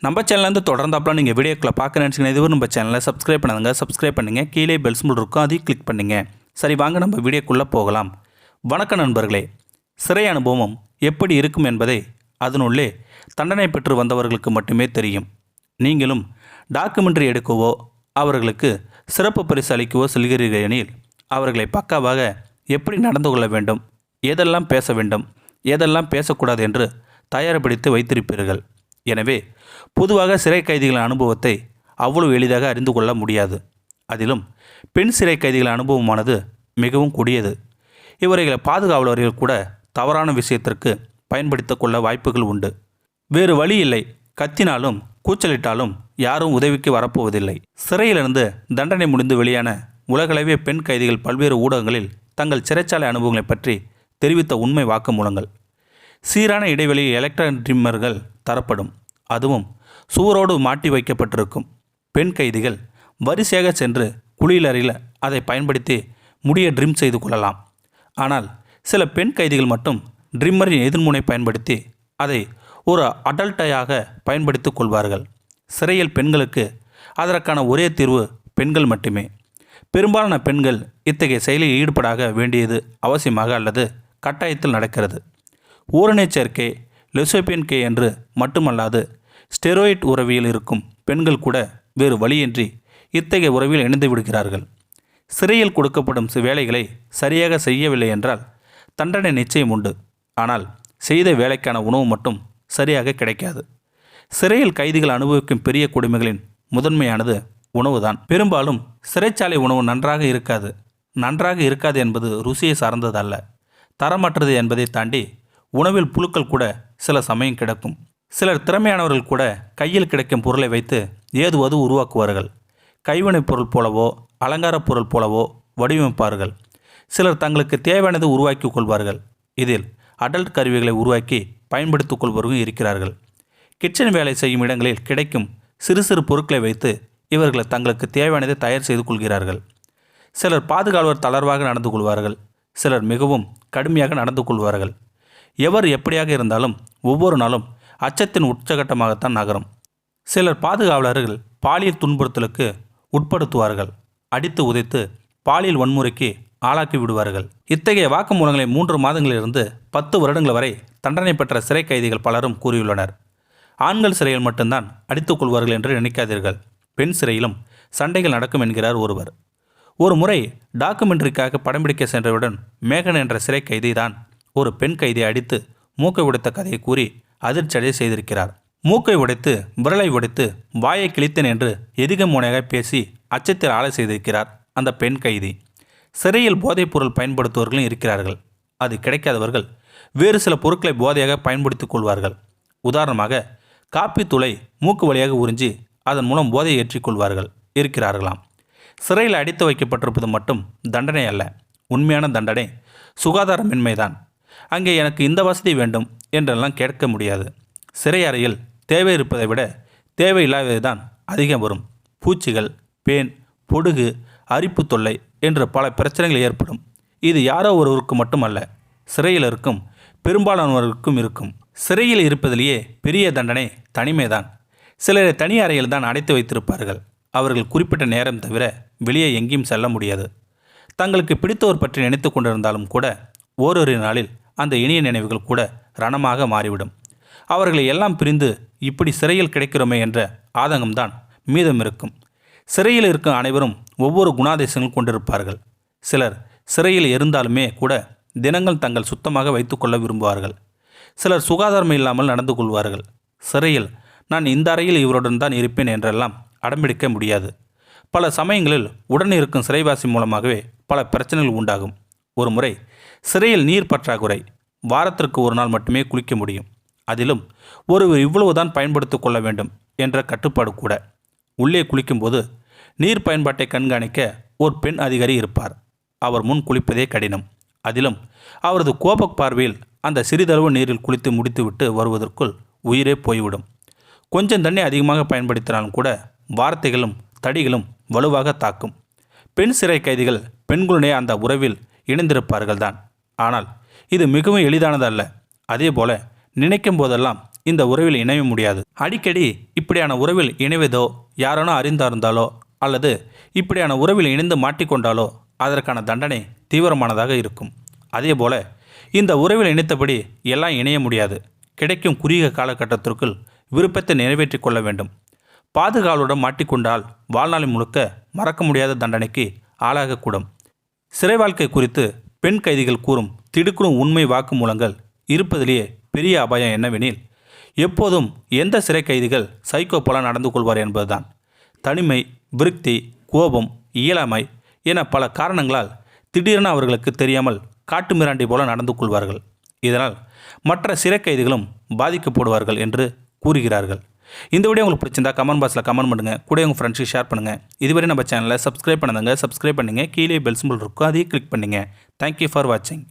நம்ம சேனல்லேருந்து தொடர்ந்தாப்பலாம் நீங்கள் வீடியோக்களை பார்க்க நினச்சிங்கன்னா இதுவரை நம்ம சேனலை சப்ஸ்கிரைப் பண்ணாதுங்க. சப்ஸ்கிரைப் பண்ணுங்கள். கீழே பெல் சிம்பல் இருக்கும், அதையும் கிளிக் பண்ணுங்கள். சரி, வாங்க நம்ம வீடியோக்குள்ளே போகலாம். வணக்கம் நண்பர்களே. சிறை அனுபவம் எப்படி இருக்கும் என்பதை அதனுள்ளே தண்டனை பெற்று வந்தவர்களுக்கு மட்டுமே தெரியும். நீங்களும் டாக்குமெண்ட்ரி எடுக்கவோ அவர்களுக்கு சிறப்பு பரிசு அளிக்கவோ செல்கிறீர்கள் எனில் அவர்களை பக்காவாக எப்படி நடந்து கொள்ள வேண்டும், எதெல்லாம் பேச வேண்டும், எதெல்லாம் பேசக்கூடாது என்று தயார்படுத்தி வைத்திருப்பீர்கள். எனவே பொதுவாக சிறை கைதிகளின் அனுபவத்தை அவ்வளவு எளிதாக அறிந்து கொள்ள முடியாது. அதிலும் பெண் சிறை கைதிகளின் அனுபவமானது மிகவும் கொடியது. இவர்களை பாதுகாவலர்கள் கூட தவறான விஷயத்திற்கு பயன்படுத்த கொள்ள வாய்ப்புகள் உண்டு. வேறு வழி இல்லை. கத்தினாலும் கூச்சலிட்டாலும் யாரும் உதவிக்கு வரப்போவதில்லை. சிறையிலிருந்து தண்டனை முடிந்து வெளியான உலகளவிய பெண் கைதிகள் பல்வேறு ஊடகங்களில் தங்கள் சிறைச்சாலை அனுபவங்களை பற்றி தெரிவித்த உண்மை வாக்குமூலங்கள். சீரான இடைவெளியில் எலக்ட்ரானிக் ட்ரிம்மர்கள் தரப்படும். அதுவும் சுவரோடு மாட்டி வைக்கப்பட்டிருக்கும். பெண் கைதிகள் வரிசையாக சென்று குளியலறையில் அதை பயன்படுத்தி முடியை ட்ரிம் செய்து கொள்ளலாம். ஆனால் சில பெண் கைதிகள் மட்டும் ட்ரிம்மரின் எதிர்முனை பயன்படுத்தி அதை ஒரு அடல்ட்டையாக பயன்படுத்தி கொள்வார்கள். சிறையில் பெண்களுக்கு அதற்கான ஒரே தீர்வு பெண்கள் மட்டுமே. பெரும்பாலான பெண்கள் இத்தகைய செயலில் ஈடுபடாக வேண்டியது அவசியமாக அல்லது கட்டாயத்தில் நடக்கிறது. ஊரணை சேர்க்கை, லெசோபியன் கே என்று மட்டுமல்லாது ஸ்டெராய்ட் உறவியில் இருக்கும் பெண்கள் கூட வேறு வழியின்றி இத்தகைய உறவில் இணைந்து விடுகிறார்கள். சிறையில் கொடுக்கப்படும் வேலைகளை சரியாக செய்யவில்லை என்றால் தண்டனை நிச்சயம் உண்டு. ஆனால் செய்த வேலைக்கான உணவு மட்டும் சரியாக கிடைக்காது. சிறையில் கைதிகள் அனுபவிக்கும் பெரிய கொடுமைகளின் முதன்மையானது உணவுதான். பெரும்பாலும் சிறைச்சாலை உணவு நன்றாக இருக்காது என்பது ருசியை சார்ந்ததல்ல, தரமற்றது என்பதை தாண்டி உணவில் புழுக்கள் கூட சில சமயம் கிடக்கும். சிலர் திறமையானவர்கள் கூட கையில் கிடைக்கும் பொருளை வைத்து ஏதுவது உருவாக்குவார்கள். கைவினைப் பொருள் போலவோ அலங்கார பொருள் போலவோ வடிவமைப்பார்கள். சிலர் தங்களுக்கு தேவையானது உருவாக்கி கொள்வார்கள். இதில் அடல்ட் கருவிகளை உருவாக்கி பயன்படுத்திக் கொள்வர்களும் இருக்கிறார்கள். கிச்சன் வேலை செய்யும் இடங்களில் கிடைக்கும் சிறு சிறு பொருட்களை வைத்து இவர்கள் தங்களுக்கு தேவையானதை தயார் செய்து கொள்கிறார்கள். சிலர் பாதுகாவலர் தளர்வாக நடந்து கொள்வார்கள். சிலர் மிகவும் கடுமையாக நடந்து கொள்வார்கள். எவர் எப்படியாக இருந்தாலும் ஒவ்வொரு நாளும் அச்சத்தின் உச்சகட்டமாகத்தான் நகரும். சிலர் பாதுகாவலர்கள் பாலியல் துன்புறுத்தலுக்கு உட்படுத்துவார்கள். அடித்து உதைத்து பாலியல் வன்முறைக்கு ஆளாக்கி விடுவார்கள். இத்தகைய வாக்குமூலங்களை 3 மாதங்களிலிருந்து 10 வருடங்கள் வரை தண்டனை பெற்ற சிறை கைதிகள் பலரும் கூறியுள்ளனர். ஆண்கள் சிறையில் மட்டும்தான் அடித்துக் கொள்வார்கள் என்று நினைக்காதீர்கள். பெண் சிறையிலும் சண்டைகள் நடக்கும் என்கிறார் ஒருவர். ஒரு முறை டாக்குமெண்ட்ரிக்காக படம் பிடிக்க சென்றவுடன் மேகன் என்ற சிறை கைதி தான் ஒரு பெண் கைதியை அடித்து மூக்கை உடைத்த கதையை கூறி அதிர்ச்சியடைய செய்திருக்கிறார். மூக்கை உடைத்து, விரலை உடைத்து, வாயை கிழித்தேன் என்று எதிகமோனையாக பேசி அச்சத்தில் ஆளை செய்திருக்கிறார் அந்த பெண் கைதி. சிறையில் போதைப் பொருள் பயன்படுத்துவர்களும் இருக்கிறார்கள். அது கிடைக்காதவர்கள் வேறு சில பொருட்களை போதையாக பயன்படுத்திக் கொள்வார்கள். உதாரணமாக காப்பி தூளை மூக்கு வழியாக உறிஞ்சி அதன் மூலம் போதையை ஏற்றிக்கொள்வார்கள் இருக்கிறார்களாம். சிறையில் அடைத்து வைக்கப்பட்டிருப்பது மட்டும் தண்டனை அல்ல. உண்மையான தண்டனை சுகாதாரமின்மைதான். அங்கே எனக்கு இந்த வசதி வேண்டும் என்றெல்லாம் கேட்க முடியாது. சிறை அறையில் தேவை இருப்பதை விட தேவையில்லாதது தான் அதிகம் வரும். பூச்சிகள், பேன், பொடுகு, அரிப்பு தொல்லை என்று பல பிரச்சனைகள் ஏற்படும். இது யாரோ ஒருவருக்கு மட்டுமல்ல, சிறையில் இருக்கும் பெரும்பாலானவர்களுக்கும் இருக்கும். சிறையில் இருப்பதிலேயே பெரிய தண்டனை தனிமைதான். சிலரை தனி அறையில் தான் அடைத்து வைத்திருப்பார்கள். அவர்கள் குறிப்பிட்ட நேரம் தவிர வெளியே எங்கேயும் செல்ல முடியாது. தங்களுக்கு பிடித்தவர் பற்றி நினைத்து கொண்டிருந்தாலும் கூட ஓரொரு நாளில் அந்த இனிய நினைவுகள் கூட ரணமாக மாறிவிடும். அவர்களை எல்லாம் பிரிந்து இப்படி சிறையில் கிடைக்கிறோமே என்ற ஆதங்கம்தான் மீதம் இருக்கும். சிறையில் இருக்கும் அனைவரும் ஒவ்வொரு குணாதிசயங்கள் கொண்டிருப்பார்கள். சிலர் சிறையில் இருந்தாலுமே கூட தினங்கள் தங்கள் சுத்தமாக வைத்துக்கொள்ள விரும்புவார்கள். சிலர் சுகாதாரம் இல்லாமல் நடந்து கொள்வார்கள். சிறையில் நான் இந்த அறையில் இவருடன் தான் இருப்பேன் என்றெல்லாம் அடம்பிடிக்க முடியாது. பல சமயங்களில் உடன் இருக்கும் சிறைவாசி மூலமாகவே பல பிரச்சனைகள் உண்டாகும். ஒரு முறை சிறையில் நீர் பற்றாக்குறை. வாரத்திற்கு ஒரு நாள் மட்டுமே குளிக்க முடியும். அதிலும் ஒருவர் இவ்வளவுதான் பயன்படுத்தி கொள்ள வேண்டும் என்ற கட்டுப்பாடு கூட. உள்ளே குளிக்கும்போது நீர் பயன்பாட்டை கண்காணிக்க ஒரு பெண் அதிகாரி இருப்பார். அவர் முன் குளிப்பதே கடினம். அதிலும் அவரது கோப பார்வையில் அந்த சிறிதளவு நீரில் குளித்து முடித்துவிட்டு வருவதற்குள் உயிரே போய்விடும். கொஞ்சம் தண்ணி அதிகமாக பயன்படுத்தினாலும் கூட வார்த்தைகளும் தடிகளும் வலுவாக தாக்கும். பெண் சிறை கைதிகள் பெண்களுடைய அந்த உறவில் இணைந்திருப்பார்கள் தான். ஆனால் இது மிகவும் எளிதானதல்ல. அதே போல நினைக்கும் போதெல்லாம் இந்த உறவில் இணைய முடியாது. அடிக்கடி இப்படியான உறவில் இணைவதோ யாரானோ அறிந்தார்ந்தாலோ அல்லது இப்படியான உறவில் இணைந்து மாட்டிக்கொண்டாலோ அதற்கான தண்டனை தீவிரமானதாக இருக்கும். அதேபோல இந்த உறவில் இணைத்தபடி எல்லாம் இணைய முடியாது. கிடைக்கும் குறுகிய காலகட்டத்திற்குள் விருப்பத்தை நிறைவேற்றி கொள்ள வேண்டும். பாதுகாவலுடன் மாட்டிக்கொண்டால் வாழ்நாள் முழுக்க மறக்க முடியாத தண்டனைக்கு ஆளாகக்கூடும். சிறை வாழ்க்கை குறித்து பெண் கைதிகள் கூறும் திடுக்குறும் உண்மை வாக்குமூலங்கள் இருப்பதிலேயே பெரிய அபாயம் என்னவெனில், எப்போதும் எந்த சிறை கைதிகள் சைக்கோ போல நடந்து கொள்வார் என்பதுதான். தனிமை, விரக்தி, கோபம், இயலாமை என பல காரணங்களால் திடீரென அவர்களுக்கு தெரியாமல் காட்டுமிராண்டி போல நடந்து கொள்வார்கள். இதனால் மற்ற சிறை கைதிகளும் பாதிக்கப்படுவார்கள் என்று கூறுகிறார்கள். இந்த வீடியோ உங்களுக்கு பிடிச்சிருந்தா கமெண்ட் பாக்ஸில் கமெண்ட் பண்ணுங்கள். கூட உங்கள் ஃப்ரெண்ட்ஸுக்கு ஷேர் பண்ணுங்கள். இதுவரை நம்ம சேனலை சப்ஸ்கிரைப் பண்ணுங்க. சப்ஸ்கிரைப் பண்ணுங்கள். கீழே பெல் சிம்பல் இருக்கும், அதையும் கிளிக் பண்ணுங்கள். தேங்க்யூ ஃபார் வாட்சிங்.